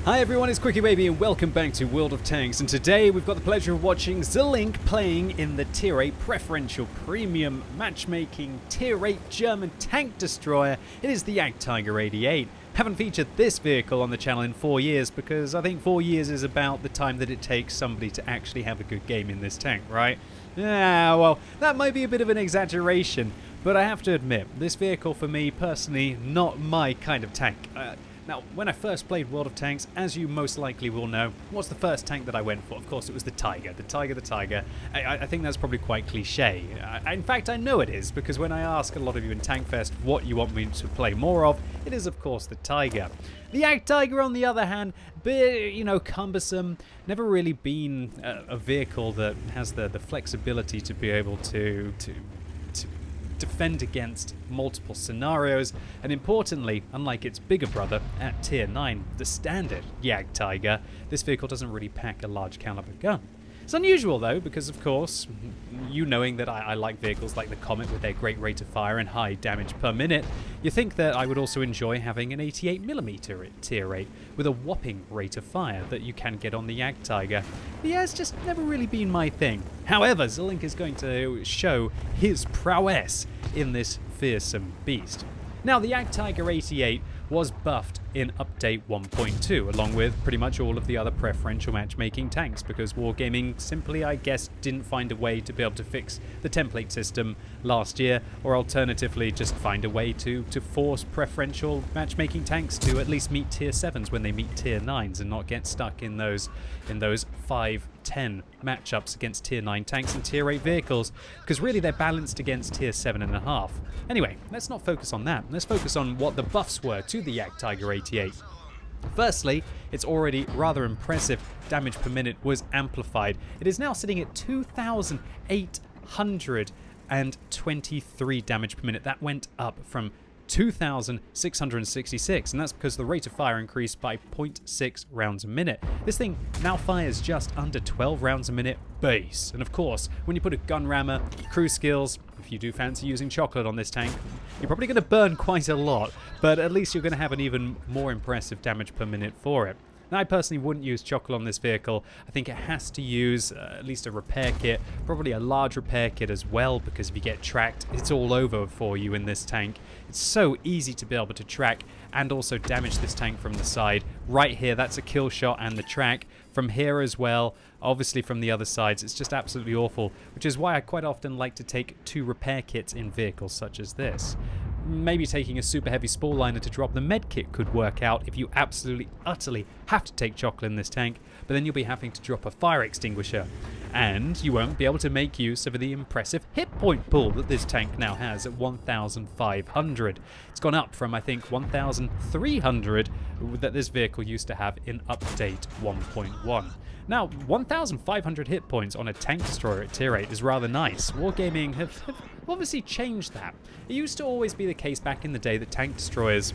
Hi everyone, it's QuickyBaby and welcome back to World of Tanks, and today we've got the pleasure of watching Zilink playing in the Tier 8 Preferential Premium Matchmaking Tier 8 German Tank Destroyer. It is the Jagdtiger 88. Haven't featured this vehicle on the channel in 4 years because I think 4 years is about the time that it takes somebody to actually have a good game in this tank, right? Yeah, well, that might be a bit of an exaggeration, but I have to admit, this vehicle for me personally, not my kind of tank. Now, when I first played World of Tanks, as you most likely will know, what's the first tank that I went for? Of course, it was the Tiger. The Tiger. I think that's probably quite cliche. In fact, I know it is, because when I ask a lot of you in Tankfest what you want me to play more of, it is, of course, the Tiger. The Jagdtiger, on the other hand, you know, cumbersome, never really been a vehicle that has the flexibility to be able to defend against multiple scenarios, and importantly, unlike its bigger brother at Tier 9, the standard Jagdtiger, this vehicle doesn't really pack a large caliber gun. It's unusual though, because of course, you knowing that I like vehicles like the Comet with their great rate of fire and high damage per minute, you think that I would also enjoy having an 88mm at Tier 8 with a whopping rate of fire that you can get on the Jagdtiger. But yeah, it's just never really been my thing. However, Zilink is going to show his prowess in this fearsome beast. Now, the Jagdtiger 88 was buffed in Update 1.2, along with pretty much all of the other preferential matchmaking tanks, because Wargaming simply, I guess, didn't find a way to be able to fix the template system last year, or alternatively just find a way to force preferential matchmaking tanks to at least meet Tier 7s when they meet Tier 9s and not get stuck in those 5-10 matchups against Tier 9 tanks and Tier 8 vehicles, because really they're balanced against Tier 7.5. Anyway, let's not focus on that. Let's focus on what the buffs were to the Jagdtiger 88. Firstly, its already rather impressive damage per minute was amplified. It is now sitting at 2,823 damage per minute. That went up from 2,666, and that's because the rate of fire increased by 0.6 rounds a minute. This thing now fires just under 12 rounds a minute base, and of course, when you put a gun rammer, crew skills, if you do fancy using chocolate on this tank, you're probably going to burn quite a lot, but at least you're going to have an even more impressive damage per minute for it. Now, I personally wouldn't use chocolate on this vehicle. I think it has to use at least a repair kit, probably a large repair kit as well, because if you get tracked, it's all over for you in this tank. It's so easy to be able to track and also damage this tank from the side. Right here, that's a kill shot and the track. From here as well, obviously from the other sides, it's just absolutely awful, which is why I quite often like to take 2 repair kits in vehicles such as this. Maybe taking a super heavy spall liner to drop the med kit could work out if you absolutely, utterly have to take chocolate in this tank, but then you'll be having to drop a fire extinguisher. And you won't be able to make use of the impressive hit point pool that this tank now has at 1,500. It's gone up from, I think, 1,300 that this vehicle used to have in Update 1.1. Now, 1,500 hit points on a tank destroyer at Tier 8 is rather nice. Wargaming have obviously changed that. It used to always be the case back in the day that tank destroyers,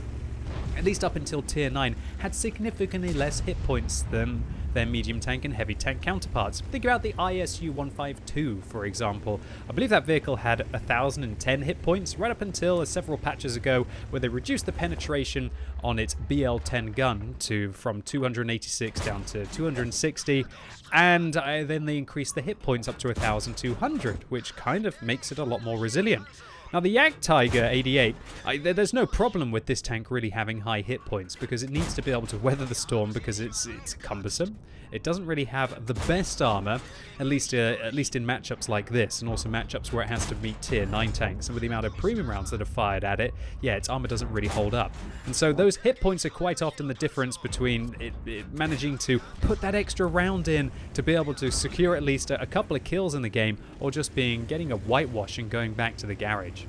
at least up until Tier 9, had significantly less hit points than their medium tank and heavy tank counterparts. Think about the ISU 152, for example. I believe that vehicle had 1,010 hit points right up until several patches ago, where they reduced the penetration on its BL-10 gun from 286 down to 260, and then they increased the hit points up to 1,200, which kind of makes it a lot more resilient. Now, the Jagdtiger 88, there's no problem with this tank really having high hit points, because it needs to be able to weather the storm, because it's cumbersome. It doesn't really have the best armor, at least in matchups like this, and also matchups where it has to meet Tier 9 tanks. And with the amount of premium rounds that are fired at it, yeah, its armor doesn't really hold up. And so those hit points are quite often the difference between it managing to put that extra round in to be able to secure at least a couple of kills in the game, or just getting a whitewash and going back to the garage.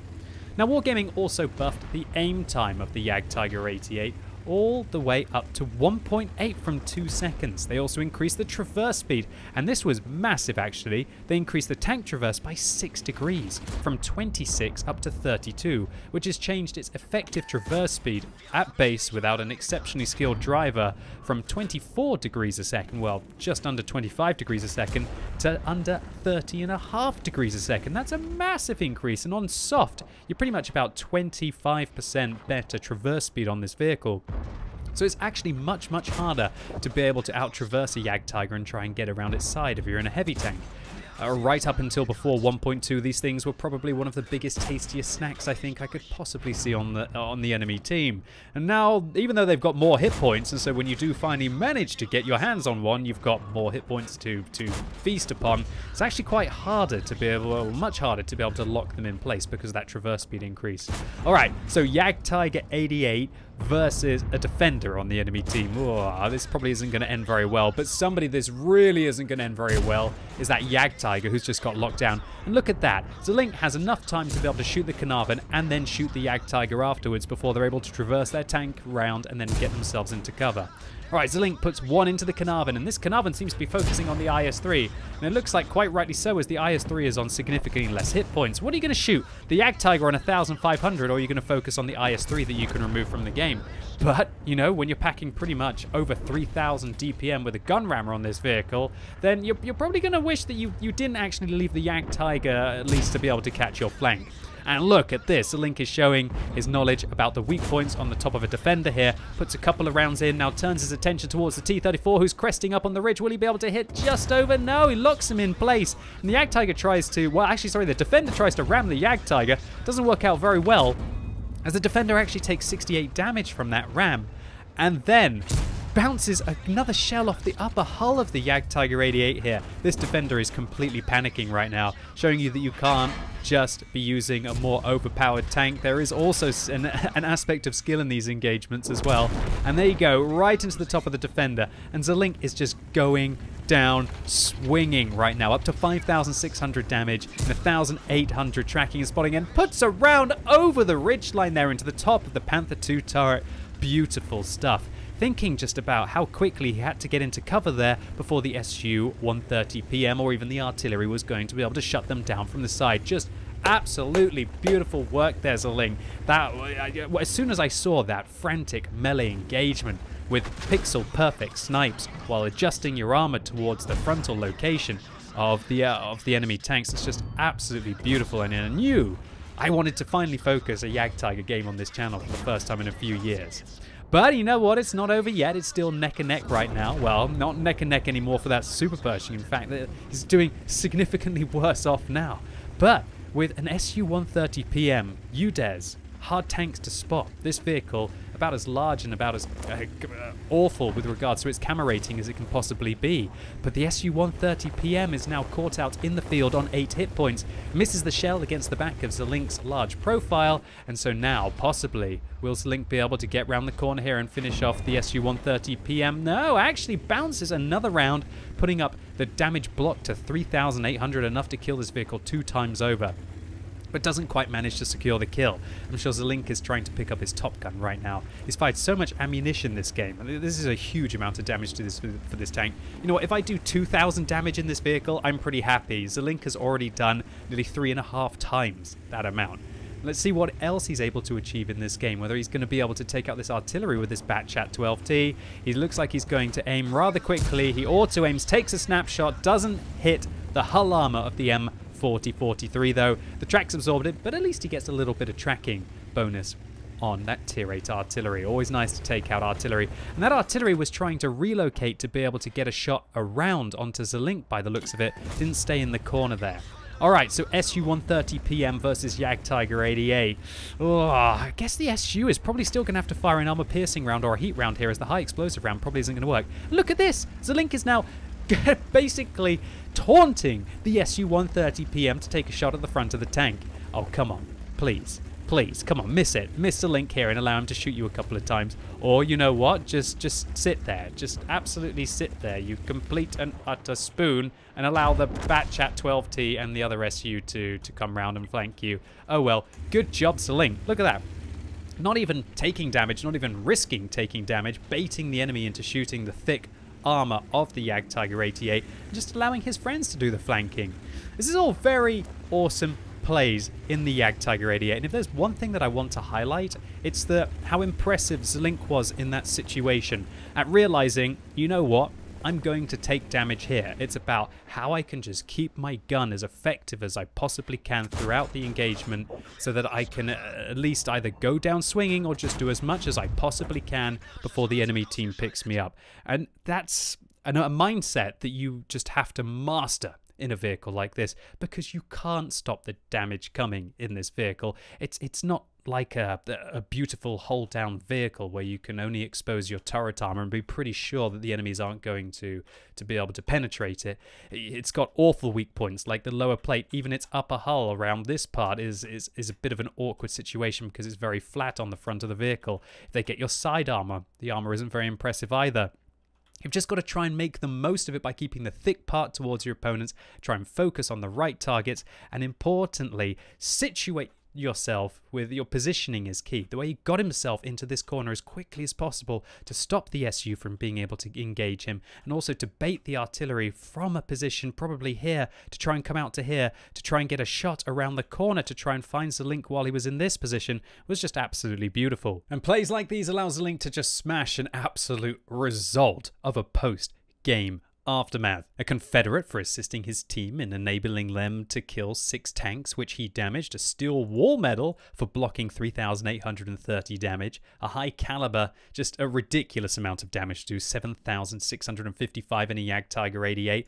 Now, Wargaming also buffed the aim time of the Jagdtiger 88 all the way up to 1.8 from 2 seconds. They also increased the traverse speed, and this was massive actually. They increased the tank traverse by 6 degrees, from 26 up to 32, which has changed its effective traverse speed at base without an exceptionally skilled driver from 24 degrees a second, well, just under 25 degrees a second, to under 30.5 degrees a second. That's a massive increase, and on soft, you're pretty much about 25% better traverse speed on this vehicle. So it's actually much, much harder to be able to out-traverse a Jagdtiger and try and get around its side if you're in a heavy tank. Right up until before 1.2, these things were probably one of the biggest, tastiest snacks I think I could possibly see on the enemy team. And now, even though they've got more hit points, and so when you do finally manage to get your hands on one, you've got more hit points to feast upon. It's actually quite harder to be able, well, much harder to be able to lock them in place because of that traverse speed increase. All right, so Jagdtiger 88 versus a defender on the enemy team. Oh, this probably isn't going to end very well, but somebody this really isn't going to end very well is that Jagdtiger who's just got locked down. And look at that. Zerlink has enough time to be able to shoot the Carnarvon and then shoot the Jagdtiger afterwards before they're able to traverse their tank round and then get themselves into cover. Alright, Zerlink puts one into the Carnarvon, and this Carnarvon seems to be focusing on the IS-3. And it looks like quite rightly so, as the IS-3 is on significantly less hit points. What are you going to shoot? The Jagdtiger on 1,500, or are you going to focus on the IS-3 that you can remove from the game? But, you know, when you're packing pretty much over 3,000 DPM with a gun rammer on this vehicle, then you're probably going to wish that you didn't actually leave the Jagdtiger at least to be able to catch your flank. And look at this, Link is showing his knowledge about the weak points on the top of a defender here, puts a couple of rounds in, now turns his attention towards the T-34 who's cresting up on the ridge. Will he be able to hit just over? No, he locks him in place. And the Jagdtiger tries to, well actually sorry, the defender tries to ram the Jagdtiger. Doesn't work out very well, as the defender actually takes 68 damage from that ram. And then bounces another shell off the upper hull of the Jagdtiger 88 here. This defender is completely panicking right now, showing you that you can't just be using a more overpowered tank. There is also an aspect of skill in these engagements as well. And there you go, right into the top of the defender. And Zerlink is just going down, swinging right now, up to 5,600 damage and 1,800 tracking and spotting, and puts a round over the ridgeline there into the top of the Panther II turret. Beautiful stuff. Thinking just about how quickly he had to get into cover there before the Su-130 PM or even the artillery was going to be able to shut them down from the side. Just absolutely beautiful work there, Zerlink. As soon as I saw that frantic melee engagement with pixel-perfect snipes while adjusting your armor towards the frontal location of the enemy tanks, it's just absolutely beautiful. And I knew I wanted to finally focus a Jagdtiger game on this channel for the first time in a few years. But you know what? It's not over yet. It's still neck and neck right now. Well, not neck and neck anymore for that Super Pershing. In fact, he's doing significantly worse off now. But with an Su-130 PM, UDES, hard tanks to spot, this vehicle about as large and about as awful with regards to its camera rating as it can possibly be. But the Su-130 PM is now caught out in the field on 8 hit points, misses the shell against the back of Zerlink's large profile, and so now, possibly, will Zerlink be able to get round the corner here and finish off the Su-130 PM? No, actually bounces another round, putting up the damage block to 3,800, enough to kill this vehicle 2 times over, but doesn't quite manage to secure the kill. I'm sure Zerlink is trying to pick up his Top Gun right now. He's fired so much ammunition this game. I mean, this is a huge amount of damage to for this tank. You know what, if I do 2,000 damage in this vehicle, I'm pretty happy. Zerlink has already done nearly 3.5 times that amount. Let's see what else he's able to achieve in this game, whether he's going to be able to take out this artillery with this Batchat 12T. He looks like he's going to aim rather quickly. He auto-aims, takes a snapshot, doesn't hit the hull armor of the M4043 though. The track's absorbed it, but at least he gets a little bit of tracking bonus on that tier 8 artillery. Always nice to take out artillery. And that artillery was trying to relocate to be able to get a shot around onto Zerlink by the looks of it. Didn't stay in the corner there. Alright, so Su-130 PM versus Jagdtiger 88. Oh, I guess the Su is probably still going to have to fire an armor-piercing round or a heat round here, as the high-explosive round probably isn't going to work. Look at this! Zerlink is now basically taunting the Su-130 PM to take a shot at the front of the tank. Oh, come on. Please. Please, come on, miss it. Miss the link here and allow him to shoot you a couple of times. Or, you know what, just sit there. Just absolutely sit there. You complete and utter spoon and allow the Batchat 12T and the other SU to come round and flank you. Oh well, good job, Zerlink. Look at that. Not even taking damage, not even risking taking damage, baiting the enemy into shooting the thick armor of the Jagdtiger 88 and just allowing his friends to do the flanking. This is all very awesome plays in the Jagdtiger 88, and if there's one thing that I want to highlight, it's how impressive Zerlink was in that situation at realizing, you know what, I'm going to take damage here. It's about how I can just keep my gun as effective as I possibly can throughout the engagement so that I can at least either go down swinging or just do as much as I possibly can before the enemy team picks me up. And that's a mindset that you just have to master in a vehicle like this, because you can't stop the damage coming in this vehicle. It's not like a beautiful hold down vehicle where you can only expose your turret armor and be pretty sure that the enemies aren't going to be able to penetrate it. It's got awful weak points, like the lower plate. Even its upper hull around this part is a bit of an awkward situation because it's very flat on the front of the vehicle. If they get your side armor, the armor isn't very impressive either. You've just got to try and make the most of it by keeping the thick part towards your opponents, try and focus on the right targets, and importantly, situate yourself with your positioning is key. The way he got himself into this corner as quickly as possible to stop the SU from being able to engage him, and also to bait the artillery from a position probably here to try and come out to here to try and get a shot around the corner to try and find Zalink while he was in this position was just absolutely beautiful. And plays like these allows Zalink to just smash an absolute result of a post-game aftermath. A Confederate for assisting his team in enabling them to kill 6 tanks, which he damaged. A Steel Wall Medal for blocking 3,830 damage. A High Caliber, just a ridiculous amount of damage to do 7,655 in a Jagdtiger 88.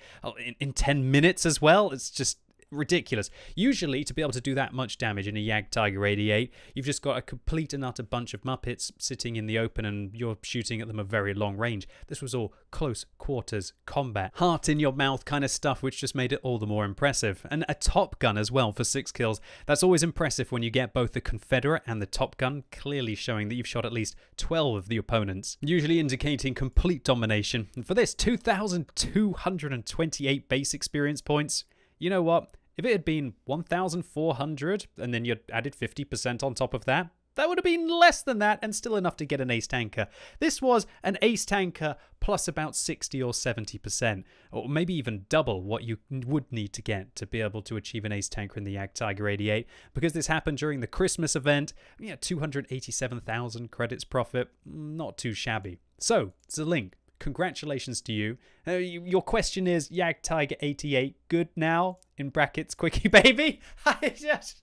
In 10 minutes as well. It's just ridiculous. Usually, to be able to do that much damage in a Jagdtiger 88, you've just got a complete and utter bunch of Muppets sitting in the open and you're shooting at them at very long range. This was all close quarters combat, heart in your mouth kind of stuff, which just made it all the more impressive. And a Top Gun as well for 6 kills. That's always impressive when you get both the Confederate and the Top Gun, clearly showing that you've shot at least 12 of the opponents, usually indicating complete domination. And for this, 2,228 base experience points. You know what? If it had been 1,400 and then you'd added 50% on top of that, that would have been less than that and still enough to get an ace tanker. This was an ace tanker plus about 60 or 70%, or maybe even double what you would need to get to be able to achieve an ace tanker in the Jagdtiger 88. Because this happened during the Christmas event, 287,000 credits profit, not too shabby. So, Zalink, congratulations to you. Your question is, Jagdtiger 88 good now? In brackets, QuickyBaby? I just...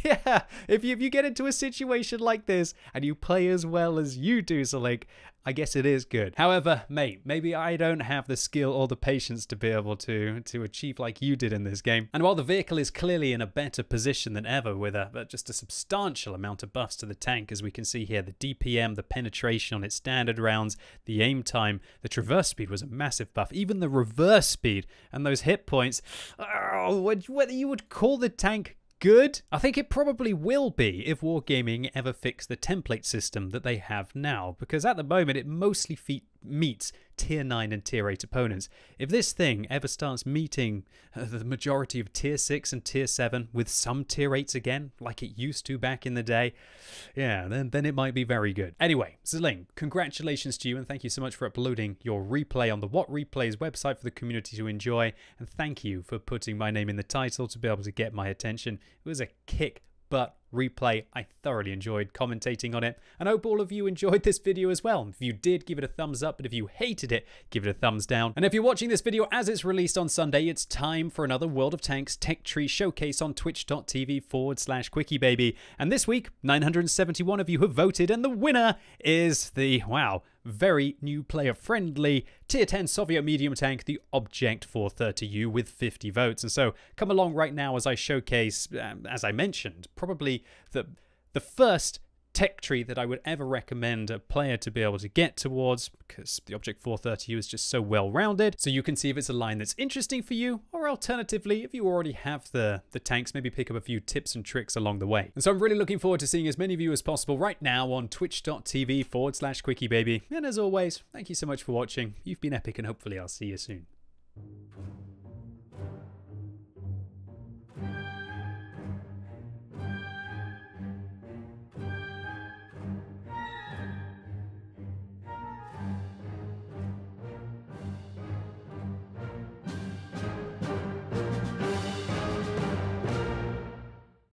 yeah, if you get into a situation like this and you play as well as you do, Zalink, I guess it is good. However, mate, maybe I don't have the skill or the patience to be able to achieve like you did in this game. And while the vehicle is clearly in a better position than ever with just a substantial amount of buffs to the tank, as we can see here, the DPM, the penetration on its standard rounds, the aim time, the traverse speed was a massive buff, even the reverse speed and those hit points, whether you would call the tank good? I think it probably will be if Wargaming ever fix the template system that they have now, because at the moment it mostly meets tier 9 and tier 8 opponents. If this thing ever starts meeting the majority of tier 6 and tier 7 with some tier 8s again, like it used to back in the day, yeah, then it might be very good. Anyway, Zalink, congratulations to you, and thank you so much for uploading your replay on the What Replays website for the community to enjoy, and thank you for putting my name in the title to be able to get my attention. It was a kick-butt replay. I thoroughly enjoyed commentating on it, and I hope all of you enjoyed this video as well. If you did, give it a thumbs up, but if you hated it, give it a thumbs down. And if you're watching this video as it's released on Sunday, it's time for another World of Tanks Tech Tree Showcase on twitch.tv/QuickyBaby. And this week, 971 of you have voted, and the winner is the, wow, very new player-friendly Tier 10 Soviet medium tank, the Object 430U, with 50 votes. And so come along right now as I showcase, as I mentioned, probably the first tech tree that I would ever recommend a player to be able to get towards, because the Object 430U is just so well-rounded. So you can see if it's a line that's interesting for you, or alternatively, if you already have the tanks, maybe pick up a few tips and tricks along the way. And so I'm really looking forward to seeing as many of you as possible right now on twitch.tv/QuickyBaby. And as always, thank you so much for watching. You've been epic, and hopefully I'll see you soon.